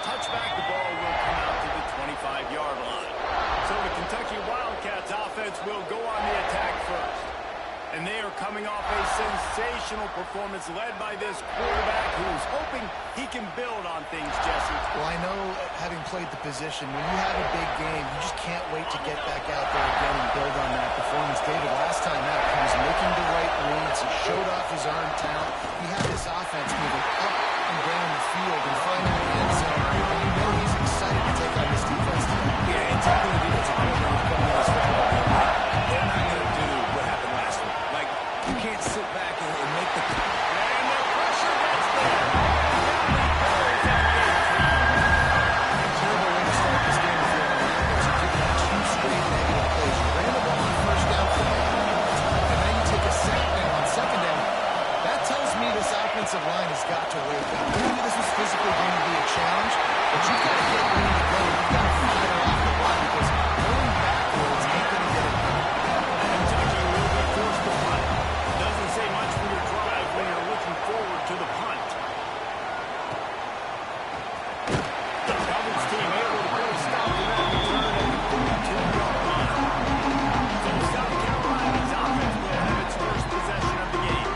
touchback, the ball will come out to the 25-yard line. So the Kentucky Wildcats offense will go on the attack first. And they are coming off a sensational performance led by this quarterback who's hoping he can build on things, Jesse. Well, I know, having played the position, when you have a big game, you just can't wait to get back out there again and build on that performance. David, last time out, he was making the right reads. He showed off his arm talent. He had this offense moving up and down the field and finding the end zone. And you know he's excited to take on this defense today. Yeah, and taking the defensive coordinator coming in this football game, they're not going to do what happened last week. Like, you can't sit back and make the... And the pressure gets there. Terrible way to start this game if you're on the Wildcats. You give them 2 straight negative plays. You ran the ball on first down for them. And then you take a sack down on second down. That tells me this offensive line has got to wake up. Maybe this is physically going to be a challenge, but you've got to get ready to go. You've got to fire off the block because going backwards ain't going to get it done. Kentucky will be forced to punt. Doesn't say much for your drive when you're looking forward to the punt. The Roberts team able to put a stop to that return at the 42-yard line. So South Carolina's offense will have its first possession of the game.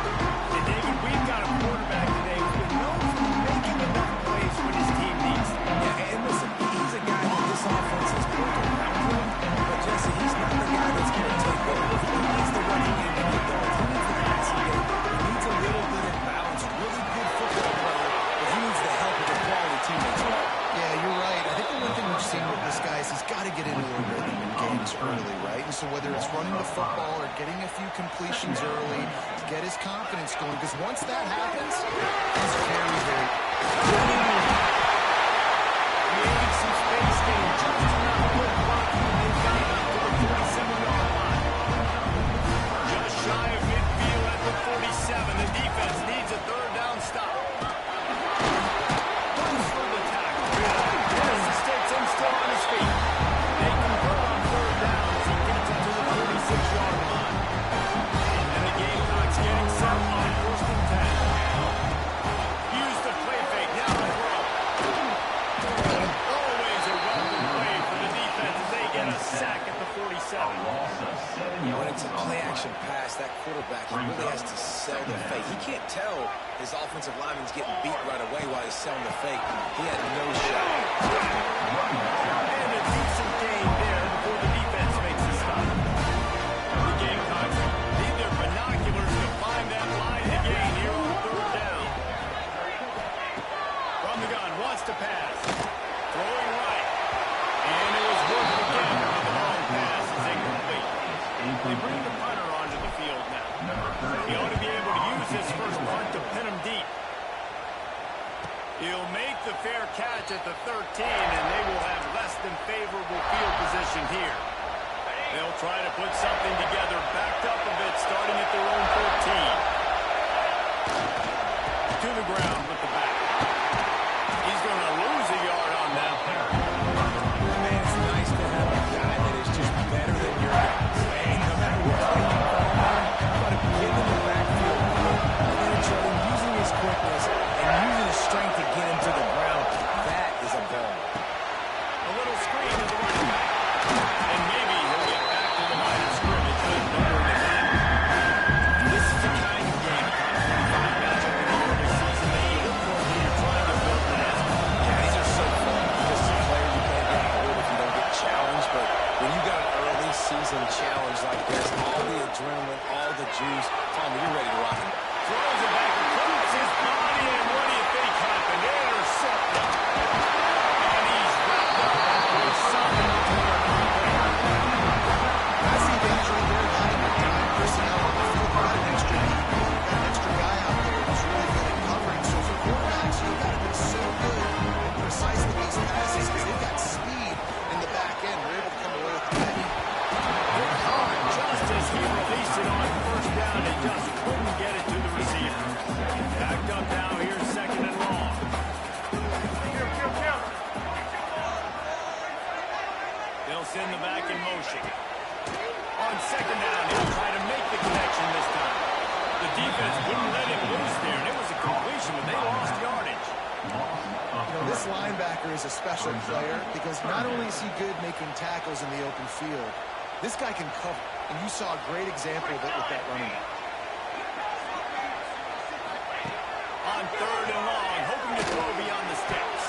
And David, we've got a quarterback today who's been known for making enough plays when his team needs them. Yeah, and listen, he's a guy that this offense has built around him. But, Jesse, he's not the guy that's going to take over. He needs the running game to get going. He needs the passing game. He needs a little bit of balance, really good football player, but he needs the help of the quality teammates. Yeah, you're right. I think the one thing we've seen with this guy is he's got to get into a rhythm in games early, right? And so whether it's running the football or getting a few completions early to get his confidence going, because once that happens, he's very, very... Creating some space, getting just enough good blocking, and they've got it up to the 47-yard line. Just shy of midfield at the 47. The defense needs a third down stop. Runs for the tackle. Dennis takes him still on his feet. They convert on third down as he gets it to the 46-yard line. And the Gamecocks getting set on first and 10. Use the play fake. Now the throw. Always a welcome play for the defense as they get a sack at the 47. When it's a play-action pass, that quarterback, he really has to sell the fake. He can't tell his offensive lineman's getting beat right away while he's selling the fake. He had no shot. And a decent gain there before the defense makes the stop. The Gamecocks need their binoculars to find that line to gain here on third down. From the gun, wants to pass. Throwing right. And it was worth again, but the long pass is incomplete. They bring the punter onto the field now. He ought to be able to use this first punt to pin him deep. He'll make the fair catch at the 13, and they will have less than favorable field position here. They'll try to put something together, backed up a bit, starting at their own 14. To the ground with the back. He's going to lose a yard on that. Man, it's nice to have a guy that is just better than your guys. And no matter what play you call him, you got to give him the backfield. And then using his quickness and using his strength to get him to the ground, that is a ball. A little screen to the running back. And maybe he'll get back to the line of scrimmage with number 11. This is the kind of game, top 25 matchup in the early season. They This linebacker is a special player because not only is he good making tackles in the open field, this guy can cover. And you saw a great example of it with that running back. On 3rd and long, hoping to throw beyond the sticks.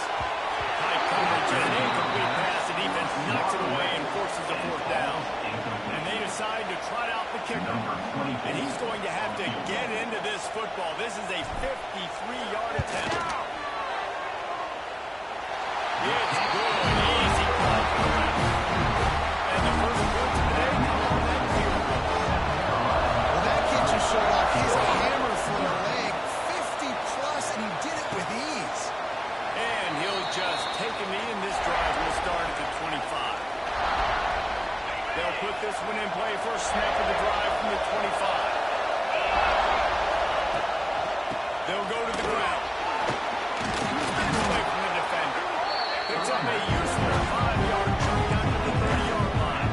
High coverage and an incomplete pass. The defense knocks it away and forces a 4th down. And they decide to trot out the kicker. And he's going to have to get into this football. This is a 53-yard attempt. It's good. Easy play for the ref. And the first point of the day come on that field goal. Well, that kid just showed off his hammer for a leg. 50-plus, and he did it with ease. And he'll just take a knee, and this drive will start at the 25. They'll put this one in play for a snap of the drive from the 25. They'll go to the ground. Away from the defender. Picks up a useful 5-yard chunk down to the 30-yard line.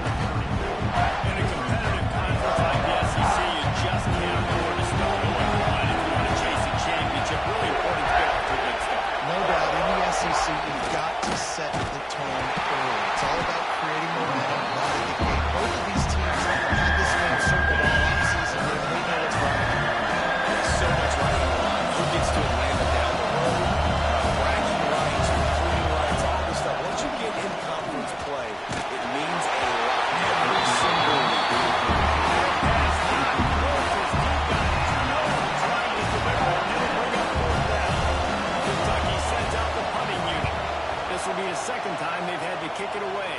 In a competitive conference like the SEC, you just can't afford to start 0-1 if you want to chase a championship. Really important to get off to a good start. No doubt, in the SEC, you've got to set the tone early. It's all about creating momentum right at the gate. Both of these teams have had this game circled all offseason. They know what's right. So much right on the line. Who gets to Atlanta down the road? Bragging rights, recruiting rights, all this stuff. Once you get in conference play, it means a lot every single week. Kentucky sends out the punting unit. This will be the second time they've had to kick it away.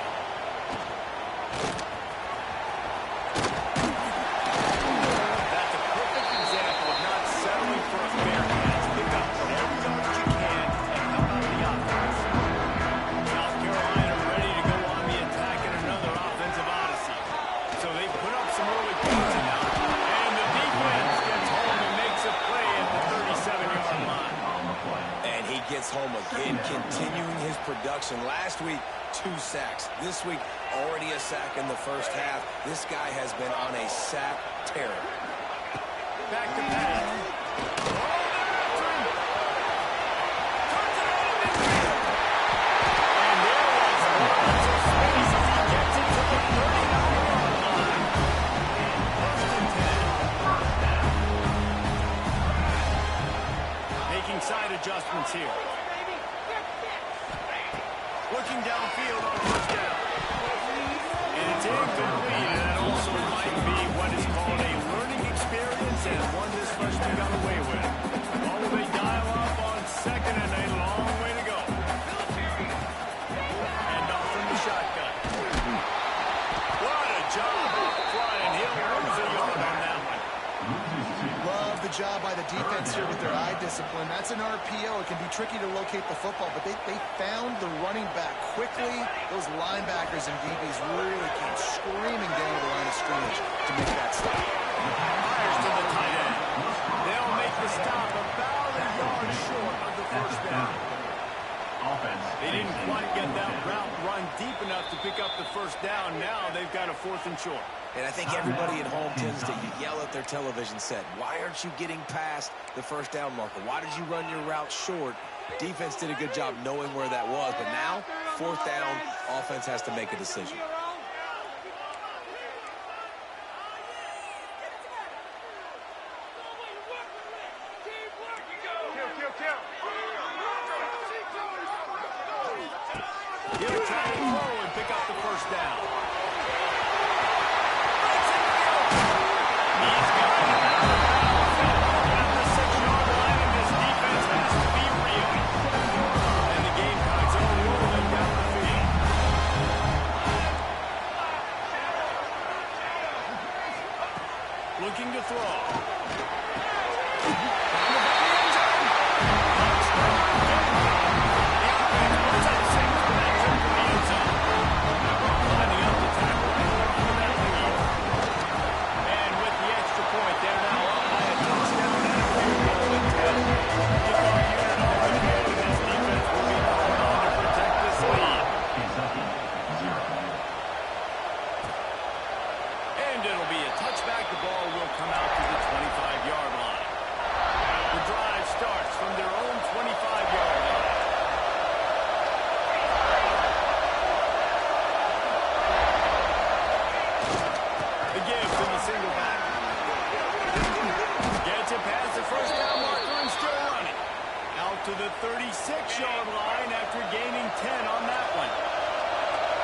That's a perfect example of not settling for a fair catch. Pick up every yard you can and help out the offense. South Carolina ready to go on the attack in another offensive odyssey. So they put up some early points now. And the defense gets home and makes a play at the 37-yard line. And he gets home again, continuing his production. Last week, 2 sacks. This week, already a sack in the first half. This guy has been on a sack tear. Back to pass. And there was lots of space as he gets it to the 39-yard line. First and 10. Making side adjustments here. Looking downfield on 1st down. And it's incomplete, and that also might be what is called a learning experience and one this freshman got away with. All the way dial up on 2nd and a long way to go. And off from the shotgun. What a job up front, and he'll lose a yard on that one. Love the job by the defense here with their eye discipline. That's an RPO. It can be tricky to locate the football, but they found the running back quickly. Those linebackers and DBs really came screaming down to the line of scrimmage to make that stop. Fires to the tight end. They'll make the stop about a yard short of the 1st down. They didn't quite get that route run deep enough to pick up the 1st down. Now they've got a 4th and short. And I think everybody at home tends to yell at their television set, why aren't you getting past the 1st down marker? Why did you run your route short? Defense did a good job knowing where that was, but now, 4th down, offense has to make a decision. He'll try to throw and pick up the 1st down. He's got it. At the 6-yard line, and this defense has to be real. And the Gamecocks are rolling down the field. Looking to throw. Lining up to the 36-yard line after gaining 10 on that one.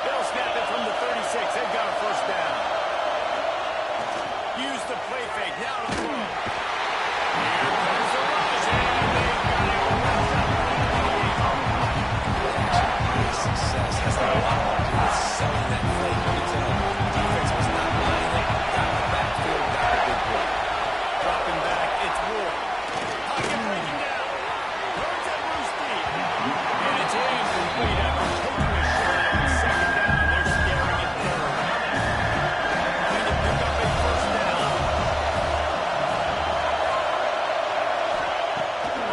They'll snap it from the 36. They've got a first down. Use the play fake. Now to throw. Here comes the rush, and they've got it wrapped up. Success has a lot to do with selling that play. You can tell the defense was not buying it. Got the backfield, got the big play. Dropping back, it's Ward. Pocket breaking down. Runs at loose deep. And it's incomplete after taking a shot on second down. They're scaring it third. Need to pick up a first down.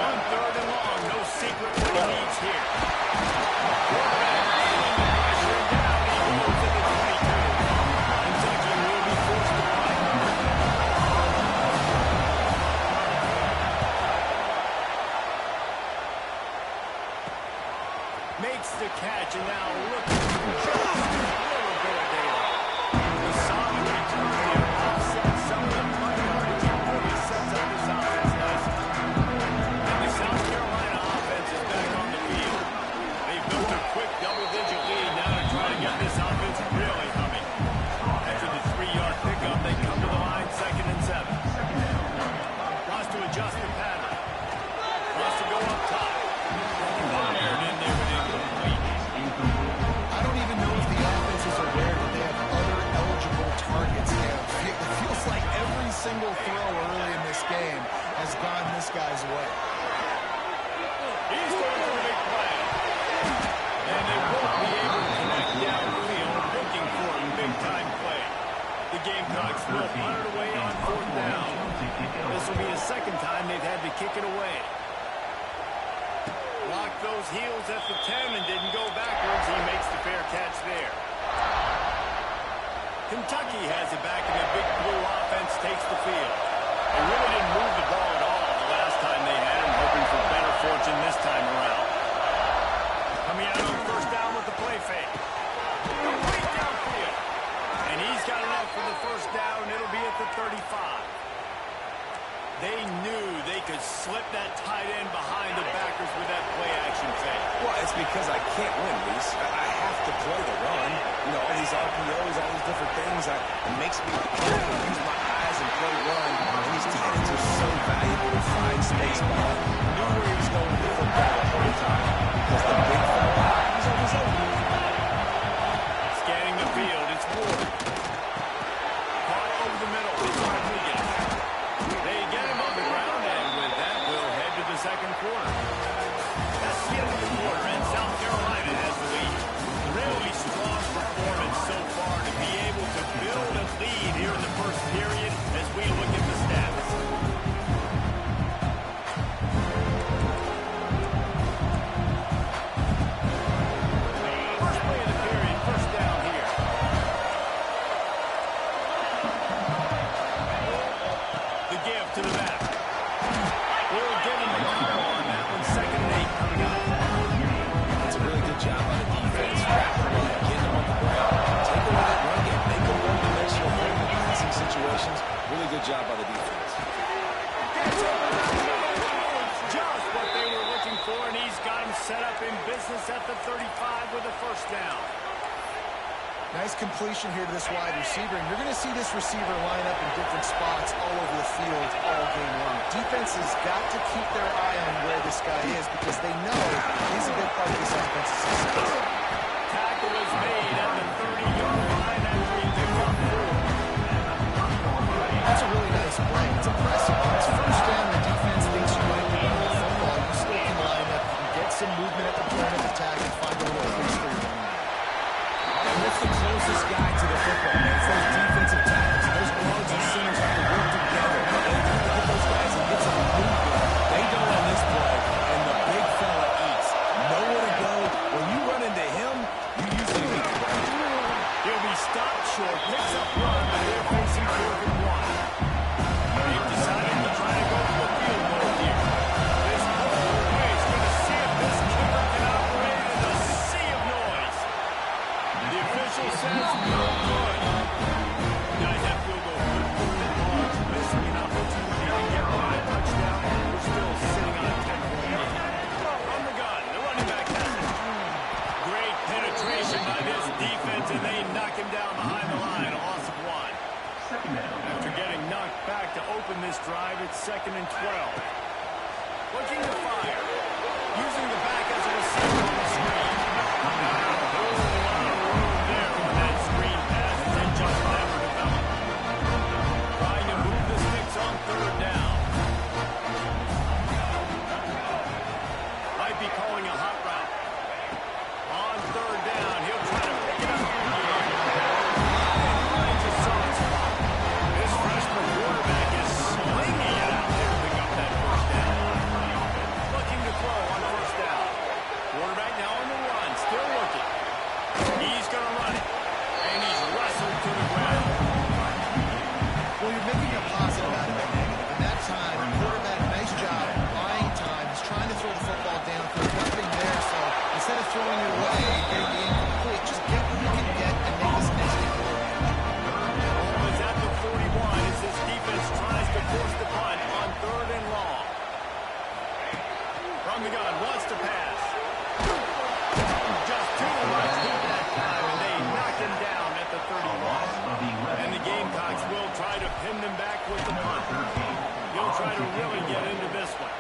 On third and long, no secret what he needs here. Quarterback feeling the pressure, and down he goes at the 22. Kentucky will be forced to punt. Makes the catch, and now looking just a little bit of daylight. The solid return here offsets some of the punt yardage and really sets up this offense nicely. And the South Carolina offense is back on the field. They've built a quick double-digit lead now to try to get this offense really humming. After the 3-yard pickup, they come to the line, 2nd and 7. Wants to adjust the pattern. Wants to go up top. Fired in there with incomplete. I don't even know if the offense is aware that they have other eligible targets here. It feels like every single throw early in this game has gone this guy's way. He's going for a big play. And they won't be able to connect downfield, looking for a big-time play. The Gamecocks will punt it away on 4th down. This will be the second time they've had to kick it away. Locked those heels at the 10 and didn't go backwards. He makes the fair catch there. Kentucky has it back, and the big blue offense takes the field. They really didn't move the ball at all the last time they had him, hoping for better fortune this time around. Coming out on 1st down with the play fake. Complete downfield. And he's got enough for the 1st down, and it'll be at the 35. They knew they could slip that tight end behind the backers with that play-action fake. Well, it's because I can't win, Reese. I have to play the run. You know, all these RPOs, all these different things. It makes me use my eyes and play run. And these tight ends are so valuable to find space behind. Knew where he was going to the football the whole time. Because the big fella, he's always open. Scanning the field, it's Ward. Caught over the middle, it's Rodriguez. They get him on the ground, and with that, we'll head to the 2nd quarter. That's the end of the quarter, and South Carolina has the lead. Really strong performance so far to be able to build a lead here in the 1st period as we look at the stats. First play of the period, 1st down here. The give to the back. We'll give him a call on that one. 2nd and 8 coming up. It's a really good job by the defense. Wrap them up, get them on the ground, take away that run game, make them one-dimensional in the passing situations. Really good job by the defense. Just what they were looking for, and he's got him set up in business at the 35 with a 1st down. Nice completion here to this wide receiver, and you're going to see this receiver line up in different spots all over the field all game long. Defense has got to keep their eye on where this guy is because they know he's a big part of this offensive success. Tackle is made at the 30-yard line after he picked up 4. That's a really nice play. It's impressive. It's 1st down. The defense thinks you might be running the football. You still can line up. You can get some movement at the point of attack and find a little place for your running. And that's the closest guy to the football, man. It's those defensive tackles. Those guards and centers have to work together. They have to get those guys and get some movement. They don't on this play, and the big fella eats. Nowhere to go. When you run into him, you usually make the play. throwing your way, getting the incomplete. Just get what you can get and make this next game more manageable. Ball is at the 41 as this defense tries to force the punt on 3rd and long. From the gun, wants to pass. Just 2 runs deep that time, and they knock him down at the 31. And the Gamecocks will try to pin them back with the punt. He'll try to really get into this one.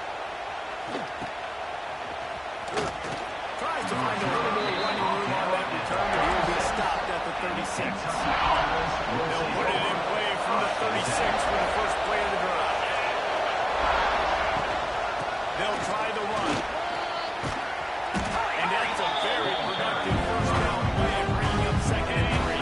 Tries to find a little more running room on that return, but he'll be stopped at the 36. They'll put it in play from the 36 for the first play of the drive. They'll try the run. And that's a very productive first down play, bringing up 2nd and 3.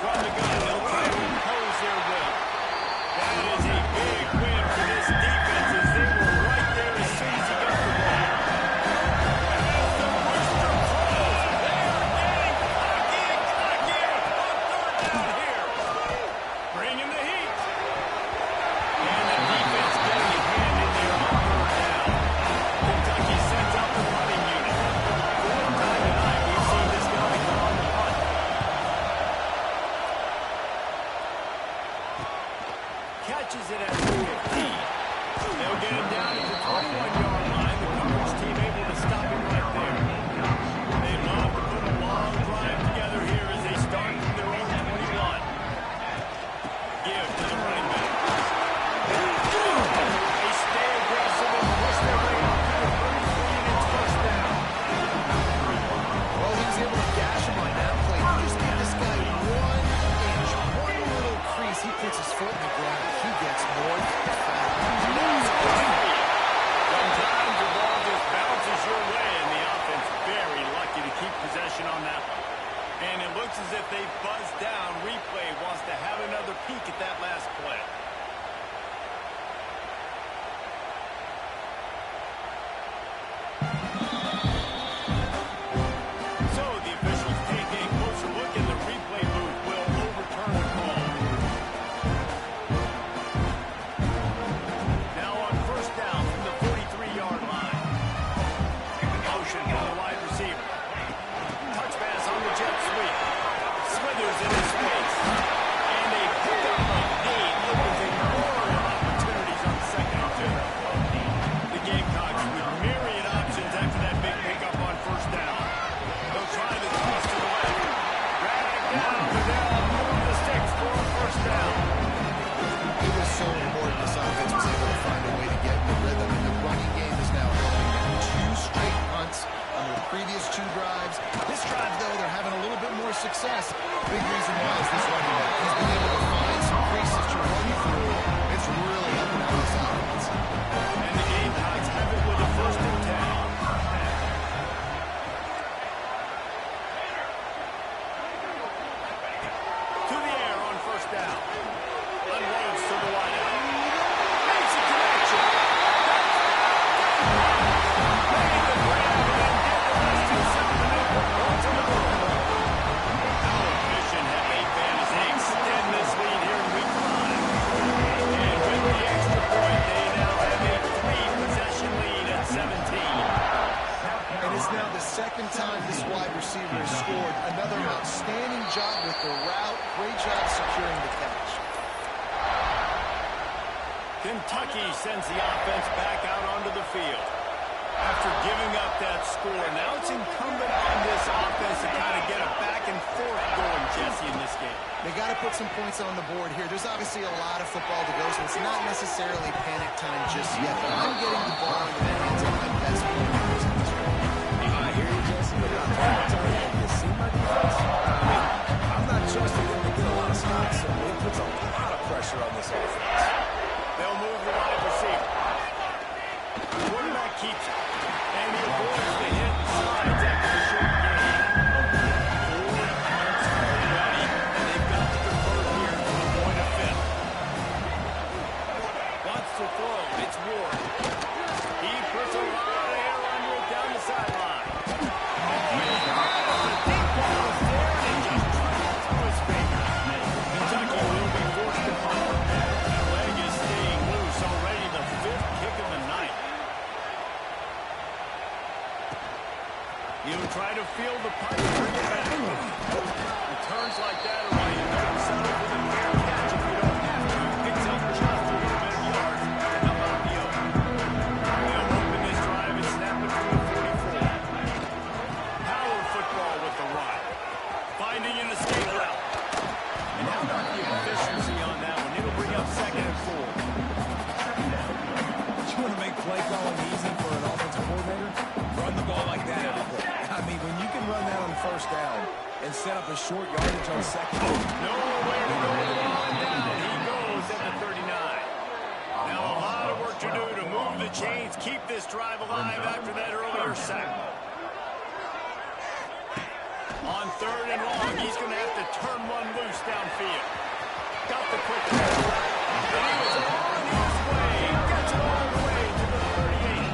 From the gun, they'll try to impose their will. That is a big win for this defense as they were right there as soon as he got the ball. As the rooster crows, they are getting cocky and cockier on 3rd down here. Bringing the heat. And the defense getting a hand in there on 3rd down. Kentucky sends out the running unit. 4th time tonight we've seen this guy come on the punt. Catches it at the 15. They'll get him down at the 21-yard line. The coverage team able to stop him right there. They love to put a long drive together here as they start from their own 21. Give to the running back. They stay aggressive and push their way up to the 33, and it's 1st down. Well, he was able to gash him on that play. You just give this guy 1 inch, one little crease. He puts his foot in the ground. He gets north and fast. Sometimes the ball just bounces your way, and the offense very lucky to keep possession on that one. And it looks as if they buzzed down. Replay wants to have another peek at that last play. So the officials take a closer look, and the replay booth will overturn the call. Now on 1st down from the 43-yard line. Motion from the wide receiver. Touch pass on the jet sweep. Smithers in his face. And a pickup of 8 opens a number of opportunities on 2nd and 2. The Gamecocks with myriad options after that big pickup on 1st down. They'll try the toss to the left. Drag down, but they'll move the sticks for a 1st down. It was so important this offense was able to find a way to get in the rhythm, and the running game is now helping them. 2 straight punts on their previous 2 drives. This drive, though, they're having a little bit more success. Big reason why is this running back. He's been able to find some creases to run through. It's really helping out this offense. And the Gamecocks have it with a 1st and 10. To the air on 1st down. Unloads to the wideout. Makes a connection. Made the grab and then did the rest himself, and they put points on the board. How efficient have they been as they extend this lead here in week 5. And with the extra point, they now have a 3-possession lead at 17. And it's now the 2nd time this wide receiver has scored. Another outstanding job with the route. Great job securing the catch. Kentucky sends the offense back out onto the field. After giving up that score, now it's incumbent on this offense to kind of get a back and forth going, Jesse, in this game. They got to put some points on the board here. There's obviously a lot of football to go, so it's not necessarily panic time just yet. But I'm getting the ball into the hands of my best players in this game. I hear you, Jesse, but I'm telling you, you see my defense? I'm not trusting them to get a lot of stops, so it puts a lot of pressure on this offense. They'll move the wide receiver. The quarterback keeps it. And he avoids the hit and slides after the short gain. 4 punts already, and they've got to convert here to the point of 5th. Wants to throw. It's Ward. He puts a lot of air under it down the sideline. The deep ball is there, and it just traveled through his fingers. Kentucky will be forced to punt. play calling easy for an offensive coordinator? Run the ball like that every play. I mean, when you can run that on first down and set up a short yardage on second down. Nowhere to go with the line down. He goes at the 39. Now a lot of work to do to move the chains, keep this drive alive after that earlier sack. On 3rd and long, he's going to have to turn one loose downfield. Got the quick pass. And he was on his way. Gets it all the way to the 38.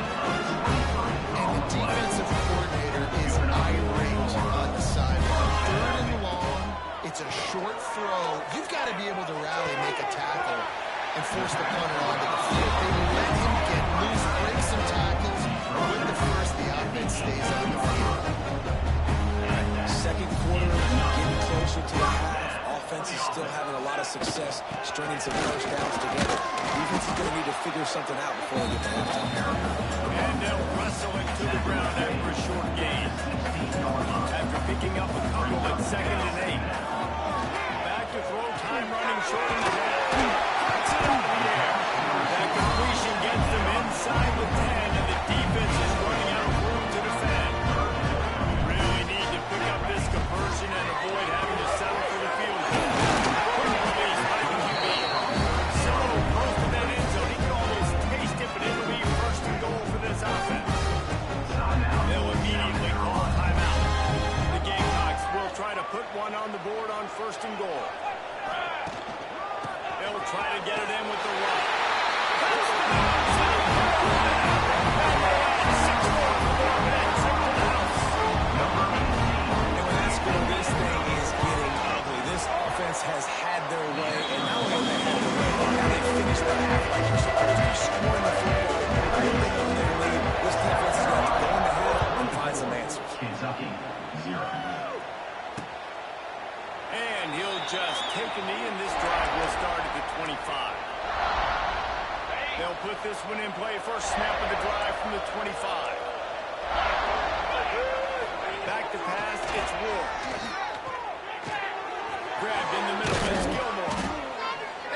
And the defensive coordinator is irate on the sideline. 3rd and long, it's a short throw. You've got to be able to rally, make a tackle, and force the punter onto the field. They let him get loose, break some tackles. With the first, the offense stays on the field. Second quarter, getting closer to the half. Offense is still having a lot of success stringing some first downs together. Defense is going to need to figure something out before they get to halftime. And they'll wrestle him to the ground after a short gain. After picking up a couple at 2nd and 8. Back to throw, time running short in the half. Cuts it out of the air. That completion gets them inside the 10, and the defense is running out of room to defend. Really need to pick up this conversion and avoid having to settle for the field goal. Quick release by the QB. So close to that end zone, he can almost taste it, but it'll be 1st and goal for this offense. They'll immediately call timeout. The Gamecocks will try to put one on the board on 1st and goal. They'll try to get it in with the run. That's the This thing is getting ugly. This offense has had their way, and not only have they had their way, now they finished the half like they're supposed to be scoring the football, building on their lead. This defense is going to go in the hill and find some answers. Kentucky, 0. And he'll just take a knee, and this drive will start at the 25. They'll put this one in play. First snap of the drive from the 25. Back to pass, it's Ward. Grabbed in the middle, it's Gilmore.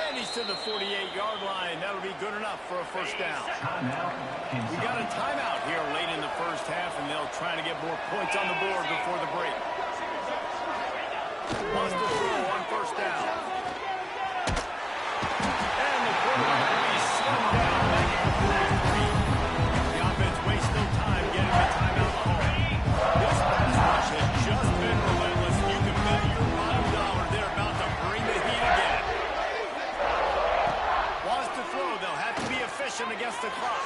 And he's to the 48-yard line. That'll be good enough for a first down. We got a timeout here late in the first half, and they'll try to get more points on the board before the break. Wants to throw on first down. And the quarterback will be slung down back at the 43. The offense wastes no time getting the timeout call. This pass rush has just been relentless. You can bet your bottom dollar they're about to bring the heat again. Wants to throw. They'll have to be efficient against the clock.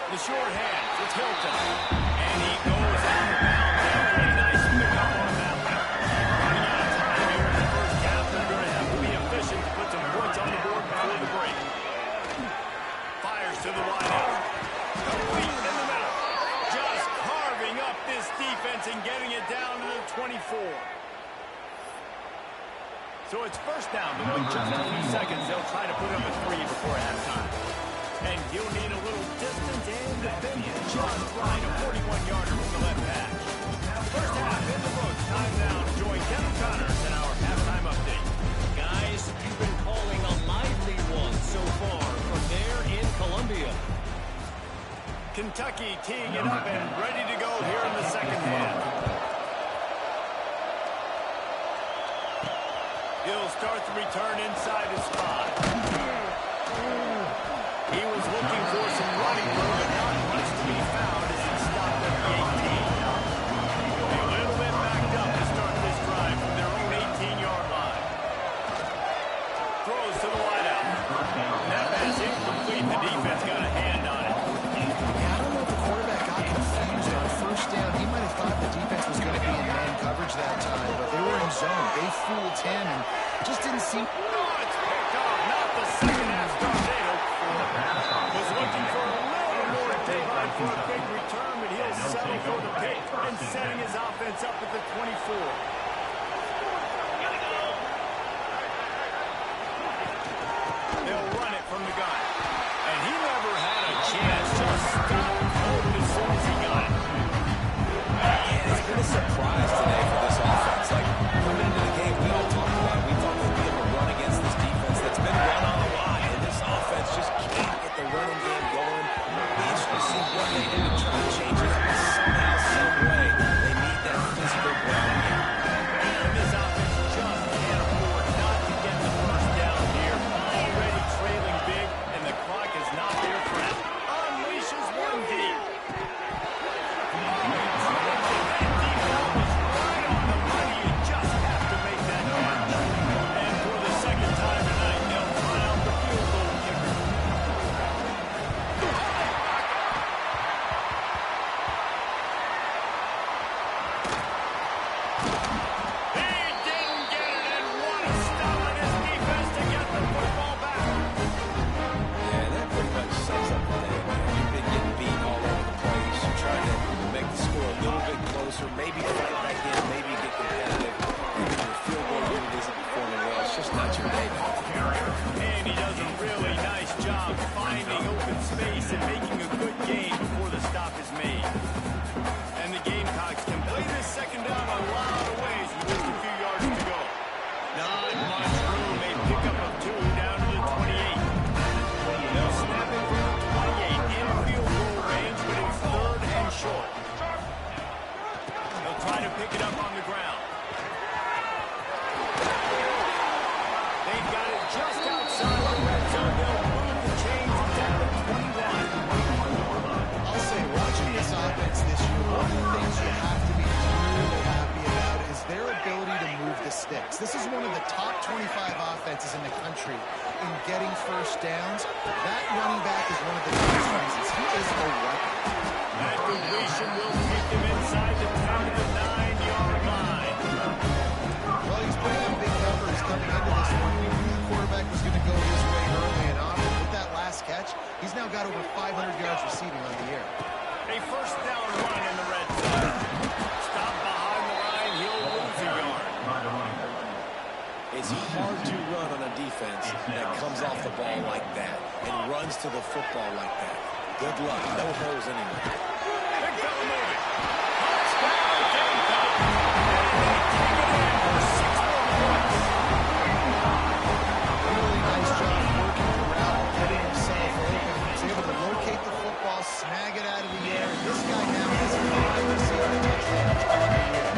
The short hand, it's Hilton. And he goes out of bounds after a nice pickup on that one. Running out of time here in the first half. They're going to have to be efficient to put some points on the board before the break. Fires to the wideout. Complete in the middle. Just carving up this defense and getting it down to the 24. So it's first down, but with just a few seconds, they'll try to put up a 3 before halftime. And he'll need a little distance and defend just right. A 41-yarder from the left hash. First half in the books. Time now to join Kevin Connors in our halftime update. Guys, you've been calling a lively one so far from there in Columbia. Kentucky teeing it up and ready to go here in the second half. He'll start the return inside his spot. He was looking for some running room, but not much to be found as he stopped at the 18. A little bit backed up to start this drive from their own 18-yard line. Throws to the wideout. That pass incomplete. The defense got a hand on it. Yeah, I don't know if the quarterback got confused on first down. He might have thought the defense was going to be in man coverage that time, but they were in zone. They fooled him and just didn't seem... Oh, it's picked off. Not the second half start they hoped for. Was looking for a little more daylight for a big return, but he'll settle for the pick and setting his offense up at the 24. They'll run it from the gun. And he never had a chance. Just stone cold as soon as he got it. And it's been a surprise today for this offense. Like, coming into the game, we all talked about it. We thought they'd be able to run against this defense that's been run on the line. And this offense just can't get the running game going. pressure, maybe fight back in, maybe get competitive. Even your field goal unit isn't performing well. It's just not your day. And he does a really nice job finding open space and making a good gain before the stop is made. And the Gamecocks can play this second down a lot of ways with just a few yards to go. Not much room. They pick up a 2 down to the 28. They'll snap it from the 28 in field goal range, but it's third and short. They'll try to pick it up on the ground. They've got it just outside the red zone. They'll move the chains down to 21. I'll say, watching this offense this year, one of the things you have to be really happy about is their ability to move the sticks. This is one of the top 25 offenses in the country in getting first downs. That running back is one of the biggest reasons. He is a weapon. That completion will take them inside the 10 to the 9-yard line. Well, he's putting up big numbers coming into this one. We knew the quarterback was going to go his way early and often. With that last catch, he's now got over 500 yards receiving on the year. A first down run in the red zone. Stop behind the line. He'll lose a yard. It's hard to run on a defense that comes off the ball like that and runs to the football like that. Good luck. No holes anywhere. Big fella moving. Touchdown, Gamecock. And they take it in for 6 more points. Really nice job working the route, getting himself open. He's able to locate the football, snag it out of the air. This guy now has 5 receiving touchdowns on the year.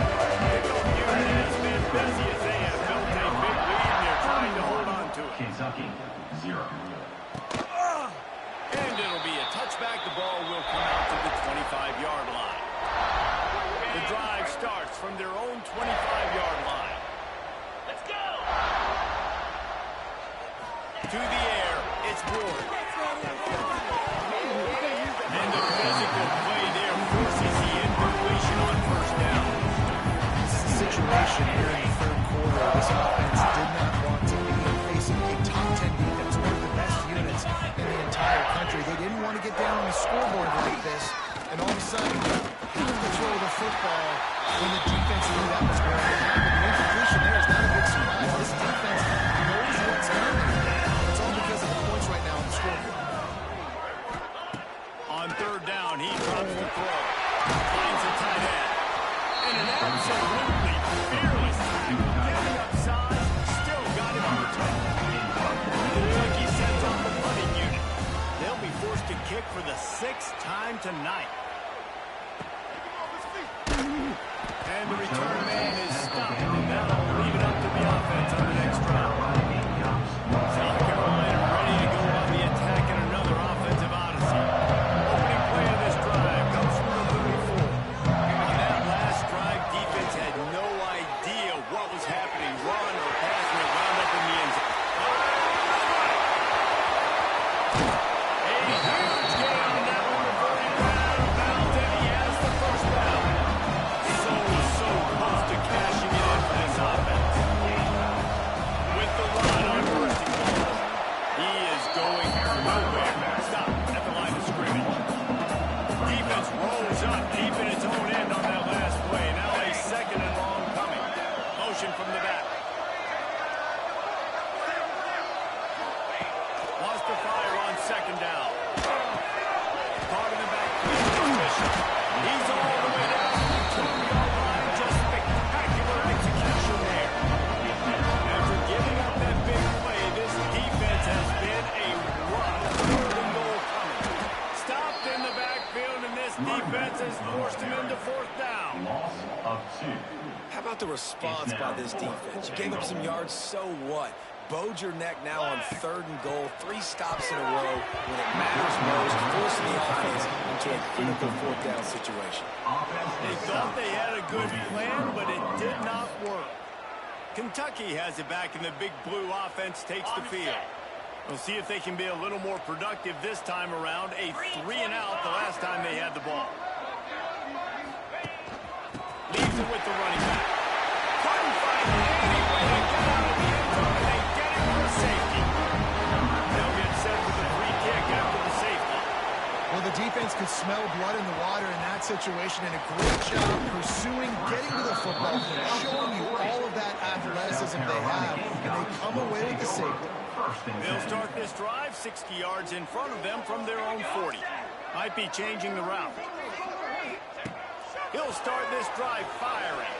Pickup unit has been busy as they have built a big lead, and they're trying to hold on to it. Kentucky, 0. And it'll be a touchback. The ball will come out to the 25-yard line. The drive starts from their own 25-yard line. Let's go! To the air, it's Ward. And the physical play there forces the incompletion on first down. This is a situation here in the third quarter. This offense did not want to be facing a top 10 defense, one of the best units in the entire country. They didn't want to get down on the scoreboard like this, and all of a sudden, have to throw the football when the defense knew that was going to happen. The incompletion there is not a big surprise. This defense knows what's coming. It's all because of the points right now on the scoreboard. On third down, he drops the throw. Finds a tight end. And an absolutely fearless tackle. Getting upside, still got it on the top. Kentucky sends off the punting unit. They'll be forced to kick for the 6th time tonight. And the return man is stopped. And that'll leave it up to the offense on the next drive. South Carolina ready to go on the attack in another offensive odyssey. Opening play of this drive comes from the 34. On that last drive, defense had no idea what was happening. Run or pass, and it wound up in the end zone. A huge gain on that one before he ran out of bounds, and he has the first down. So close to cashing it in for this offense. With the run on first and goal, he is going nowhere. Stop at the line of scrimmage. Defense rolls up deep in its own end on that last play. Now a second and long coming. Motion from the back. Lost the fire on second down. Caught in the back. He's all the way down to the 2-yard line. Just spectacular execution there. After giving up that big play, this defense has been a run. Third and goal coming. Stopped in the backfield, and this defense has forced him into 4th down. Loss of 2. How about the response by this defense? You gave up some yards, so what? Bowed your neck now on 3rd and goal. 3 stops in a row when it matters most, forcing the offense into a critical 4th down situation. They thought they had a good plan, but it did not work. Kentucky has it back, and the big blue offense takes the field. We'll see if they can be a little more productive this time around. A 3-and-out the last time they had the ball. Leaves it with the running back. Couldn't find any way to get out of the end zone, and they get it for a safety. They'll get set for the free kick after the safety. Well, the defense could smell blood in the water in that situation and a great job pursuing, getting to the football, showing you all of that athleticism they have, and they come away with the safety. They'll start this drive 60 yards in front of them from their own 40. Might be changing the route. He'll start this drive firing.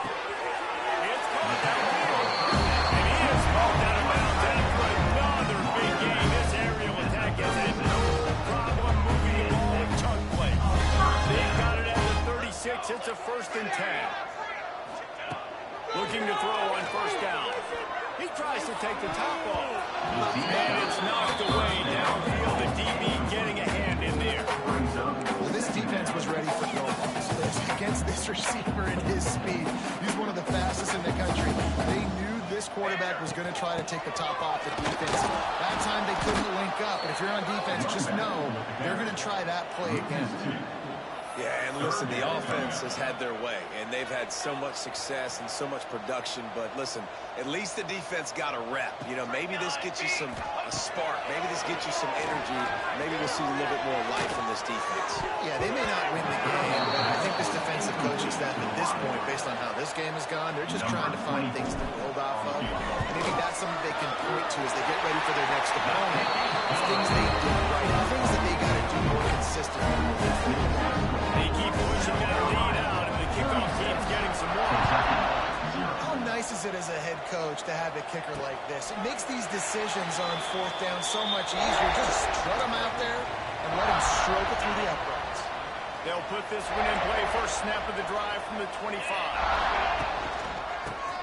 It's called downfield. And he is called out of bounds after another big gain. This aerial attack has had no problem moving the ball with chunk play. They've got it at the 36. It's a 1st and 10. Looking to throw on 1st down. He tries to take the top off. And it's knocked away downfield. The DB getting a hand in there. Well, this defense was ready for goal. Against this receiver and his speed. He's one of the fastest in the country. They knew this quarterback was going to try to take the top off the defense. That time they couldn't link up. But if you're on defense, just know they're going to try that play again. Yeah, and listen, the offense has had their way, and they've had so much success and so much production. But listen, at least the defense got a rep. You know, maybe this gets you a spark. Maybe this gets you some energy. Maybe we'll see a little bit more life in this defense. Yeah, they may not win the game, but I think this defensive coaching staff at this point, based on how this game has gone, they're just trying to find things to build off of. Maybe that's something they can point to as they get ready for their next opponent. It's things they did right, things that they got to do more consistently. They keep pushing that lead out, and the kickoff team's getting some more. How nice is it as a head coach to have a kicker like this? It makes these decisions on 4th down so much easier. Just strut him out there and let him stroke it through the uprights. They'll put this one in play. First snap of the drive from the 25.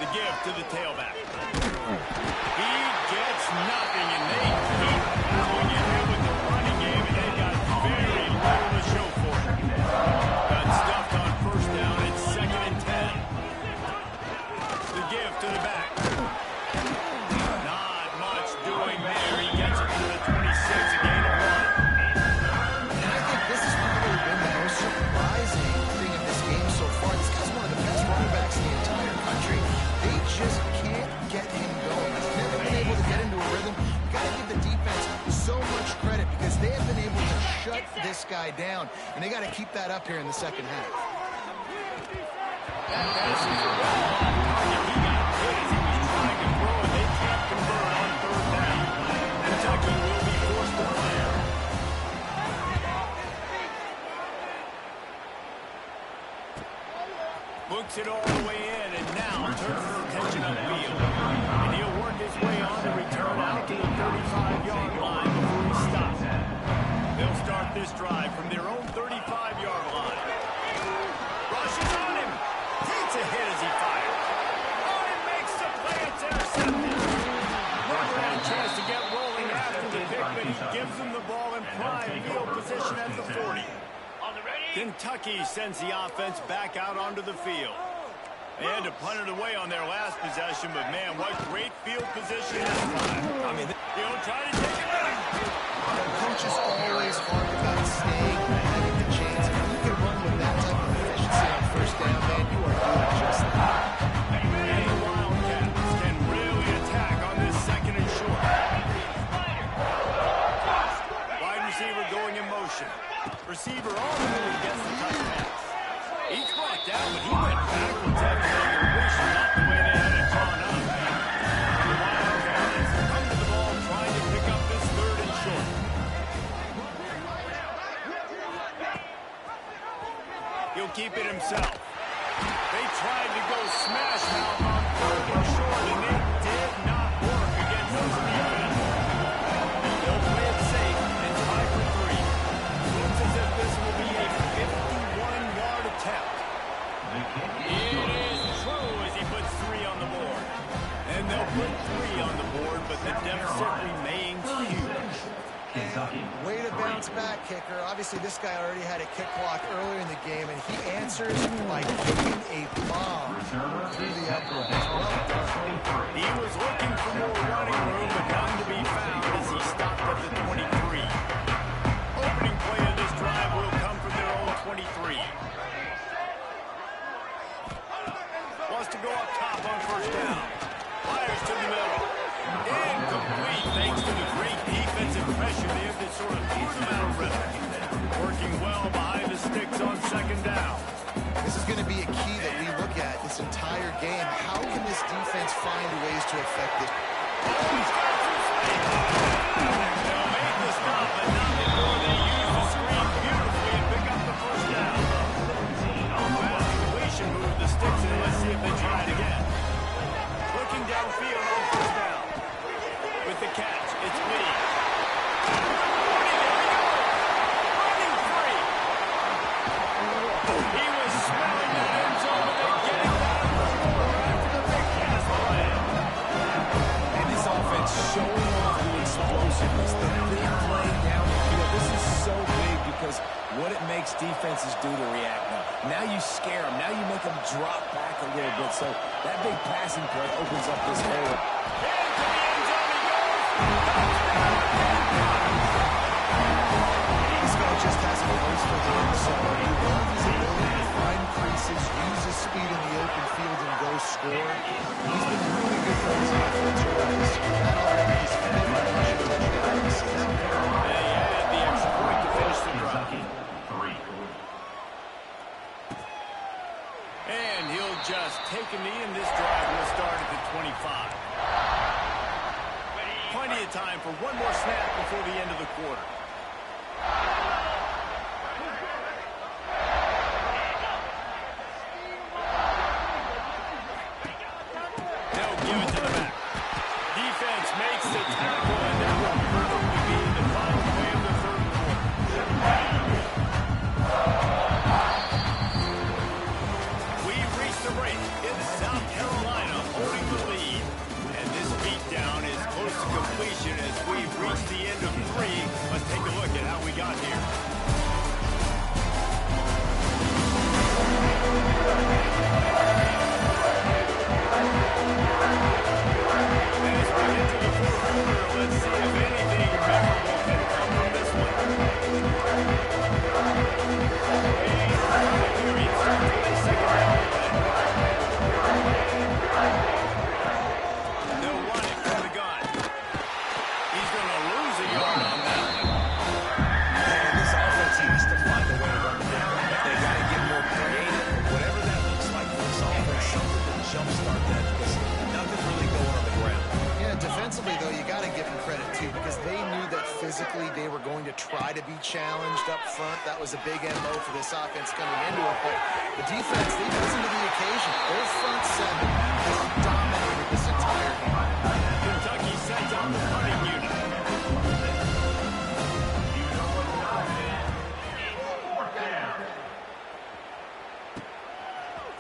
The give to the tailback. He gets nothing, and they keep going in here with the running game, and they've got very little to show for it. Got stuffed on 1st down. It's 2nd and 10. The give to the back. Not much doing there. He gets it to the 26, a gain of 1. And I think this has probably been the most surprising thing in this game so far. This guy's one of the best running backs in the entire country. They just can't get him going. He's never been able to get into a rhythm. You got to give the defense so much credit because they have been able to shut this guy down, and they got to keep that up here in the 2nd half. That pass is well off target. He got hit as he was trying to throw, and they can't convert on 3rd down. Kentucky will be forced to fire. Books it all the way in, and now turns their attention upfield. And he'll work his way on to return out to the 35-yard line before he stops. They'll start this drive from their own 35-yard line. Rushes on him. Takes a hit as he fires. Oh, he makes the play. It's intercepted. Never had a chance to get rolling after the pick, but he gives them the ball in prime field position at the 40. Kentucky sends the offense back out onto the field. They had to punt it away on their last possession, but man, what great field position this time. I mean, he'll try to take it back. Coach is always hard about staying and having the chance. If you can run with that type of efficiency on 1st down, man, you are doing just that. And the Wildcats can really attack on this 2nd and short. Wide receiver going in motion. Receiver on the move gets the touchdown. He's brought down, but he went backwards after that completion, not the way they had it drawn up. The Wildcats come to the ball trying to pick up this 3rd and short. He'll keep it himself. They tried to go smash mouth on 3rd and short, and it did not work against this defense. They'll play it safe and try for 3. Looks as if this will be a 51-yard attempt. It is true as he puts 3 on the board. And they'll put 3 on the board, but the deficit remains huge. Way to bounce back, kicker. Obviously, this guy already had a kick block earlier in the game, and he answers by kicking a bomb through the uprights. Well done. He was looking for more running room, but none to be found as he stopped at the 23. Opening play of this drive will come from their own 23. Wants to go up top on 1st down. Fires to the middle. Incomplete thanks to the great defensive pressure initiative that sort of threw them out of rhythm. Working well behind the sticks on second down. This is going to be a key that we look at this entire game. How can this defense find ways to affect it? They'll make the stop, but not before they use the screen beautifully and pick up the first down. Well, completion moved the sticks, and let's see if they try it again. Looking downfield on first down. With the catch, it's Lee. Running free. He was smelling that end zone, but they get him down to the floor after the big pass play. And this offense showing off the explosiveness, the big play down the field. This is so big because what it makes defenses do to react now. Now you scare them. Now you make them drop back a little bit. So that big passing play opens up this hole. This guy just has a nose for the end zone. You love his ability to find creases, use his speed in the open field, and go score. He's been really good for his offense this year. That already is fifth rushing touchdown this season. They added the extra point to finish the drive. And he'll just take a knee, and this drive will start at the 25. Plenty of time for one more snap before the end of the quarter. They'll give it to the back. Defense makes the tackle, and that will probably be the final play of the third quarter. We've reached the break. It's South Carolina holding the lead. And this beatdown is close to completion as we've reached the end of 3. Let's take a look at how we got here. As we get to the fourth quarter, let's see if anything memorable can come from this one. Period starts with a second down play. They'll run it from the gun. He's going to lose a yard on that. And this offense has to find a way to run the ball. They got to get more creative. Whatever that looks like for this offense, something to jumpstart that because nothing really going on the ground. Yeah, defensively, though, you got to give them credit, too, because they knew that physically they were going to try to be challenged up front. That was a big MO for this offense coming into it. But the defense, they risen to the occasion. Their front seven has dominated this entire game. Kentucky sends out the punting unit.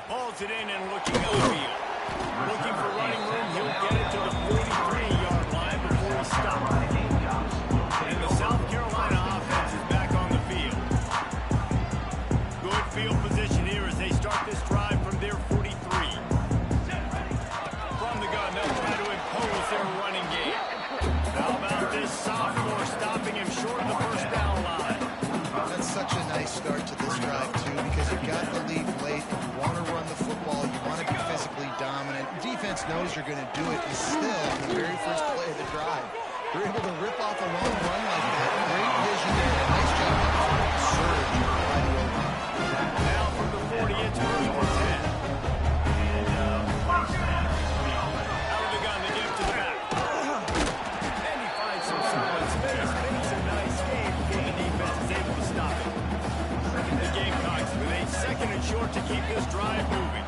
Hauls it in and looking upfield. Looking for running room. He'll get it to the 43-yard line before he stops. And the South Carolina offense is back on the field. Good field position here as they start this drive from their 43. From the gun, they'll try to impose their running game. How about this sophomore stopping him short of the first down line? That's such a nice start to this drive, too, because you got the lead late. You want to run the football. You want to be physically dominant. Defense knows you're going to do it. And still, in the very first play of the drive, you're able to rip off a long run like that. Great vision there. Nice job up front. Surge right away. Now from the 40, it's first and 10. Out of the gun, they give it to the back. And he finds some solid space. Makes a nice game before the defense is able to stop it. The Gamecocks with a second and short to keep this drive moving.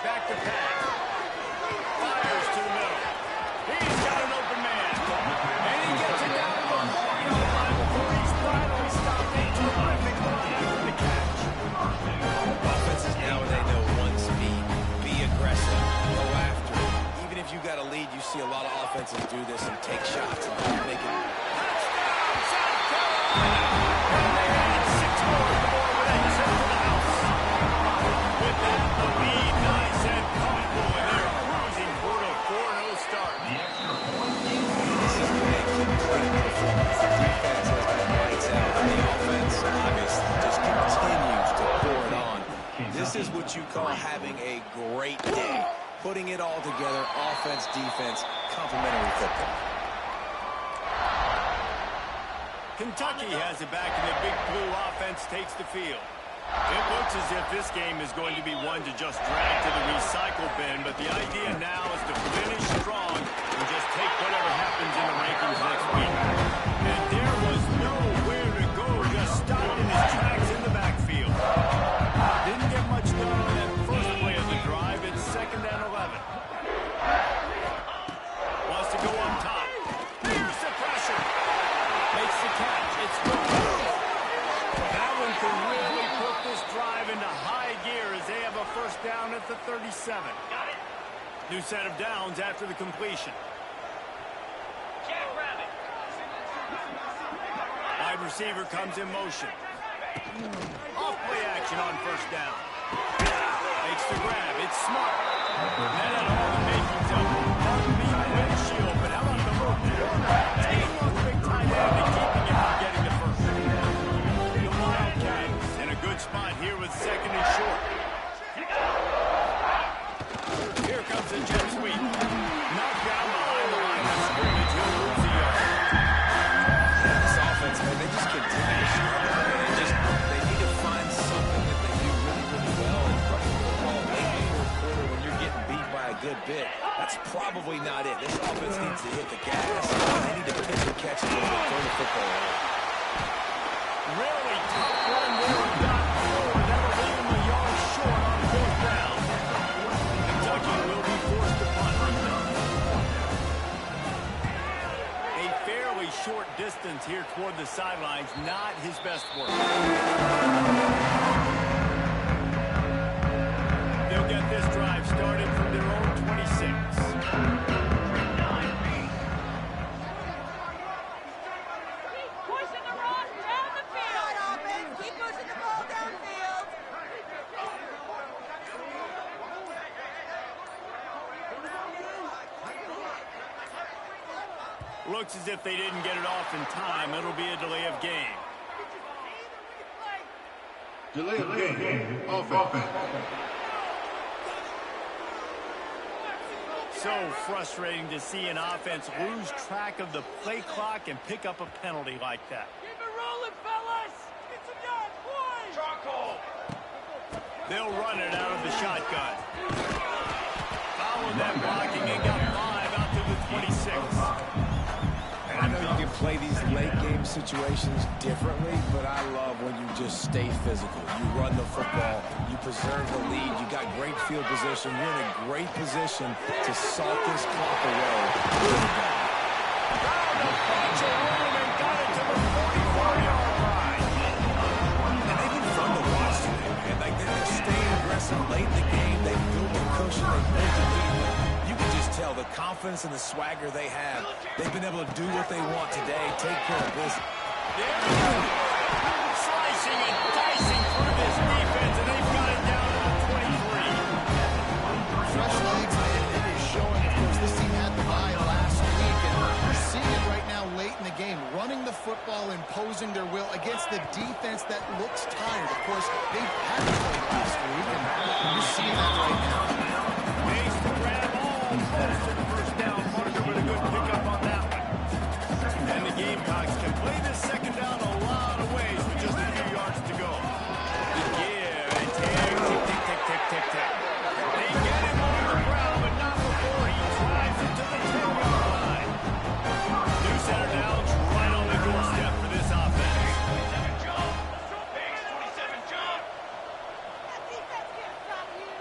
Back to pass. Fires to the middle. He's got an open man. And he gets it down to the 40-yard line before he's finally stopped. They terrific run after the catch. Offenses now, they know one speed. Be aggressive. Go after it. Even if you got a lead, you see a lot of offenses do this and take shots and make it. Touchdown, South Carolina! And they add 6 more to the board with a trip to the house. With that, the lead nice and comfortable, and they're cruising toward a 4-0 start. This has been a complete performance. The defense has been lights out, and the offense obviously just continues to pour it on. This is what you call having a great day. putting it all together, offense, defense, complementary football. Kentucky has it back, and the big blue offense takes the field. It looks as if this game is going to be one to just drag to the recycle bin, but the idea now is to finish strong and just take whatever happens in the rankings next week. And there was nowhere to go, just stopped in his tracks in the backfield. Didn't get much done on that first play of the drive. It's 2nd and 11. Wants to go on top. Here's the pressure. Makes the catch. It's good. That one can really put this drive into high gear as they have a first down at the 37. New set of downs after the completion. Wide receiver comes in motion. Off play action on first down. Makes the grab. It's smart. That had all the makings of rugby windshield, but how about the move? Taking off the big tight end and keeping him from getting the first. The Wildcats in a good spot here with 2nd and short. Here comes the jet sweep. Knocked down behind the line of scrimmage. He'll lose the yard. This offense, man, they just continue to struggle. They need to find something that they do really, really well. And running the ball late in the fourth quarter when you're getting beat by a good bit, that's probably not it. This offense needs to hit the gas. They need to pitch and catch it and throw the football away. Really tough run there and got forward. That'll leave him a yard short on 4th down. Kentucky will be forced to punt. A fairly short distance here toward the sidelines, not his best work. They'll get this drive started from their own 26. Pushing the rock down the field. Offense, keep pushing the ball downfield. Looks as if they didn't get it off in time. It'll be a delay of game. Delay of game. Offense. So frustrating to see an offense lose track of the play clock and pick up a penalty like that. Keep it rolling, fellas. Get some yards, boys. Charcoal. They'll run it out of the shotgun. Followed that blocking and got 5 out to the 26. And I know you can play these late game situations differently, but I love when you just stay physical. You run the football, you preserve the lead, you got great field position, you're in a great position to salt this clock away. Found a bunch of room and got it to the 44-yard line. And they've been fun to watch today, man. Like, they're staying aggressive late in the game. They built the cushion, they built the lead. You can just tell the confidence and the swagger they have. They've been able to do what they want today, take care of business. There we go. Slicing and dicing through this defense, and they've got it down to the 23. Fresh legs, man. It is showing. Of course, this team had the bye last week, and you're seeing it right now late in the game. Running the football, imposing their will against the defense that looks tired. Of course, they had to play last week, and you're seeing that right now. Makes the grab all close to the first down marker with a good pickup on that one. And the Gamecocks can play this 2nd down a lot of ways with just a few yards to go. The give and take, tick, tick, tick, tick, tick. They get him on the ground, but not before he drives it to the 10-yard line. New center downs right on the doorstep for this offense. 27 jump. 27 jump. That defense can't stop you.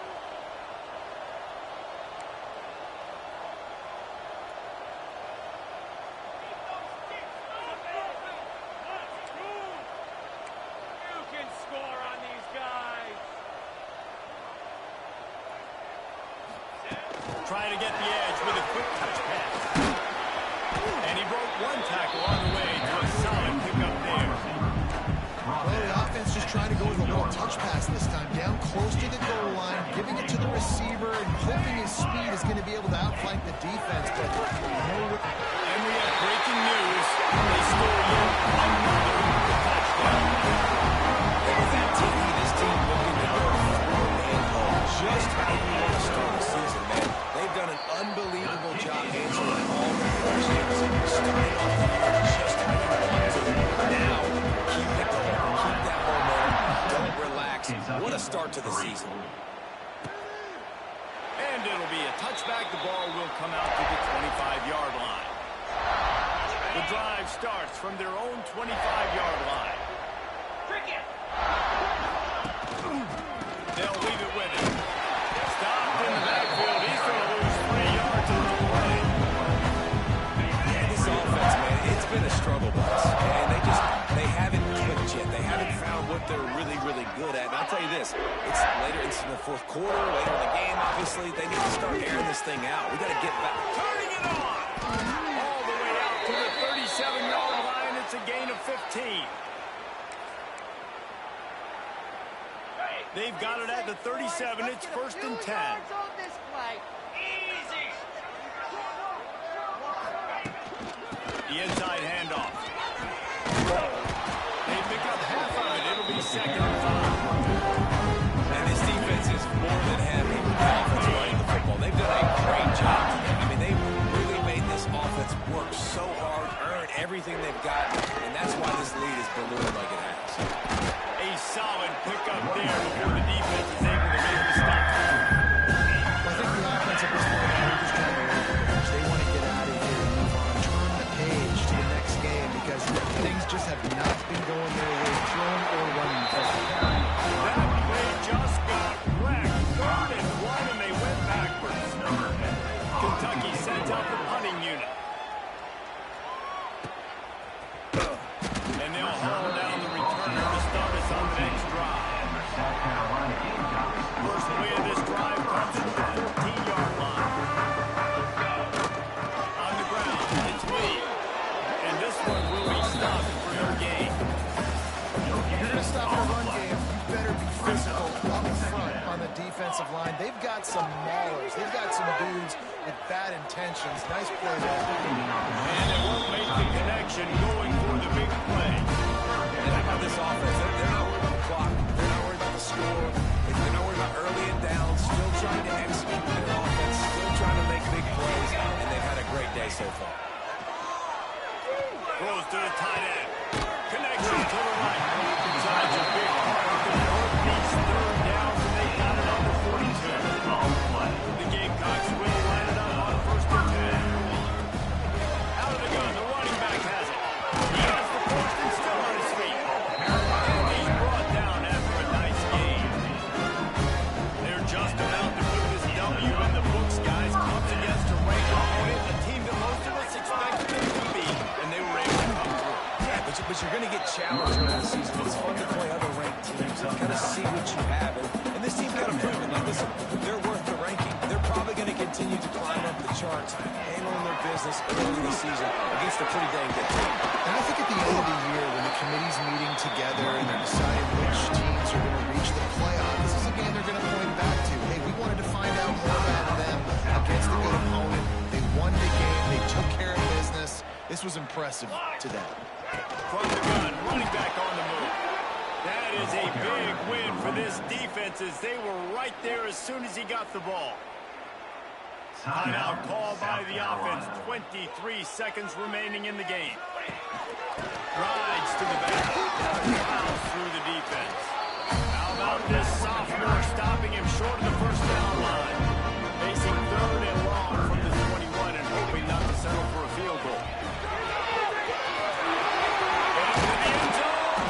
You can score on these guys. Trying to get the edge with a quick touch pass. And he broke one tackle on the way to a solid pickup there. Well, the offense just trying to go with a little touch pass this time. Down close to the goal line, giving it to the receiver, and hoping his speed is going to be able to outflank the defense. But And we have breaking news. They score yet another touchdown. And with that TV, this team looking to go 4-0. Just how you want to start the season, man. to the season. And it'll be a touchback. The ball will come out to the 25-yard line. The drive starts from their own 25-yard line. They'll leave it with him. Stopped in the backfield. He's going to lose 3 yards on the play. Yeah, this offense, man, it's been a struggle bus. And they haven't clicked yet. They haven't found what they're really, really good at. And I'll tell you this, it's later into the fourth quarter, later in the game, obviously. They need to start airing this thing out. We got to get back. Turning it on. All the way out to the 37-yard line. It's a gain of 15. They've got it at the 37. It's 1st and 10. The inside handoff. They pick up half of it. It'll be 2nd and 5. And this defense is more than happy with the offense running the football. They've done a great job. I mean, they've really made this offense work so hard, earn everything they've got, and that's why this lead is ballooned like it has. A solid pickup there before the defense is able to make the stop. Well, I think the offense at this point, they're just trying to work the bench. They want to get out of here and move on, turn the page to the next game because things just have not been going their way, throwing or running the football. That play just got wrecked. 3rd and 1, and they went backwards. Kentucky sends out the punting unit. And they'll haul down the returner to start us on the next drive. First play of this drive comes from the 14-yard line. On the ground, it's Lee. And this one will be stopped for no gain. If you're going to stop the run game, you better be physical up front on the defensive line. They've got some maulers. They've got some dudes with bad intentions. Nice play there. And it won't make the connection going for the big play. And how about this offense? They're not worried about the clock. They're not worried about the score. They're not worried about early and down. Still trying to execute their offense. Still trying to make big plays. And they've had a great day so far. Throws to the tight end. Connection to the right. Such a big part of the Northeast 3rd down, and they got it on the 42. The Gamecocks will line it up on 1st and 10. Out of the gun, the running back has it. He has the first and still on his feet. And he's brought down after a nice game. They're just about to put this W in the books, guys. Comes against a ranked opponent, a team that most of us expected them to beat, and they were able to come through. Yeah, but you're going to get challenged during the season. It's fun to play other ranked teams and kind of see what you have. And this team's got to prove it. Like, listen, they're worth the ranking. They're probably going to continue to climb up the charts, handling their business early in the season against a pretty dang good team. And I think at the end of the year, when the committee's meeting together and they're deciding which teams are going to reach the playoff, this is a game they're going to point back to. Hey, we wanted to find out more out of them against a good opponent. They won the game. They took care of business. This was impressive to them. From the gun, running back on the move. That is a big win for this defense as they were right there as soon as he got the ball. Timeout call by the offense. 23 seconds remaining in the game. Rides to the back. Fouls through the defense. How about this sophomore stopping him short of the 1st down line? Facing 3rd and long from the 21 and hoping not to settle for a field goal. Into the end zone.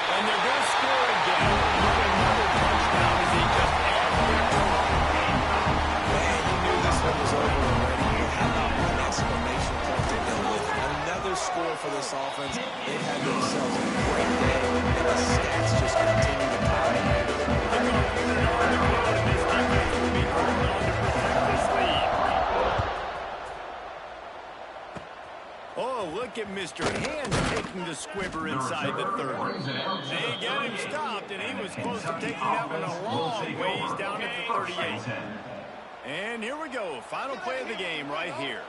And they're going to score again. With another touchdown as he just adds their total. Man, you knew this one was over already. How about an exclamation point to go with it? Another score for this offense. They've had themselves a great day, and the stats just continue to pile. They're going to put it on the road, and this defense will be holding on to protect this lead. Oh, look at Mr. Hand taking the squibber inside the 3rd. They get him stopped, and he was close to taking that one a long ways down at the 38. And here we go. Final play of the game right here.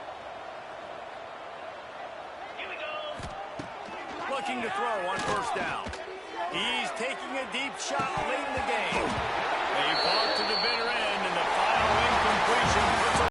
Looking to throw on 1st down. He's taking a deep shot late in the game. They fought to the